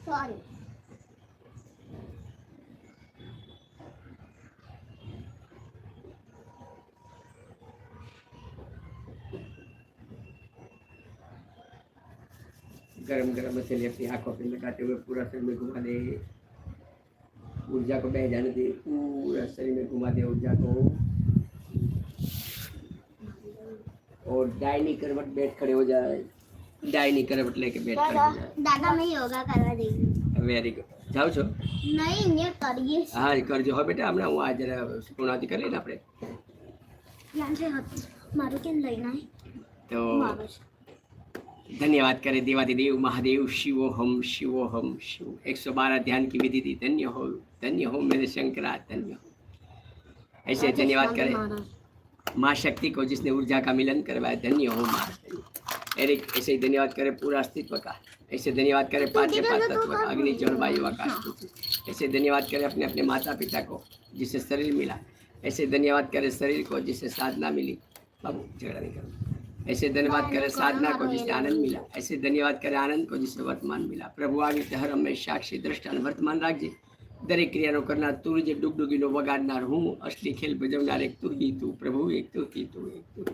Sorry गरम गरम मछली अपनी आंखों पे लगाते हुए पूरा शरीर में घुमा दे। ऊर्जा को बह जाने दे, पूरा शरीर में घुमा दे ऊर्जा को। और दाहिनी करवट बैठ खड़े हो जाए, दाहिनी करवट लेके बैठ खड़े हो जाए। दादा मैं योगा करवा देगी। Very good. जाओ છો? નહીં ને કરીએ હા કરજો હો બેટા, હમણાં હું આ જરા પૂર્ણાવતી કરી લઈને આપણે ધ્યાન છે મારું કેમ લઈને તો धन्यवाद करें देवादिदेव महादेव शिवोहम शिवोहम शिव। 112 ध्यान की विधि थी। धन्य हो मेरे शंकरा, धन्य हो। ऐसे धन्यवाद करें माँ शक्ति को जिसने ऊर्जा का मिलन करवाया, धन्य हो माँ। एरिक ऐसे ही धन्यवाद करें पूरा अस्तित्व का। ऐसे धन्यवाद करें पांच तत्व का, अग्नि जल वायु आकाश। ऐसे धन्यवाद करें अपने अपने माता पिता को जिससे शरीर मिला। ऐसे धन्यवाद करें शरीर को जिससे साधना मिली। बाबू झगड़ा नहीं करो। ऐसे धन्यवाद करें साधना को जिससे आनंद मिला। ऐसे धन्यवाद करें आनंद को जिससे वर्तमान मिला। प्रभु आगे हर हमें साक्षी દ્રષ્ટા વર્તમાન રાખજે। દરેક ક્રિયાનો કરનાર તું જે ડુગડુગીનો વગાડનાર હું, અસલી ખેલ ભજવનાર એક તું ही તું પ્રભુ, એક તું ही તું, એક તું।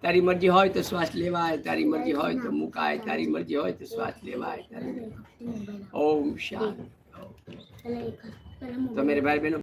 તારી મરજી હોય તો શ્વાસ લેવાય, તારી મરજી હોય તો મુકાય, તારી મરજી હોય તો શ્વાસ લેવાય। ઓમ શાંતિ। तो मेरे भाई बहनों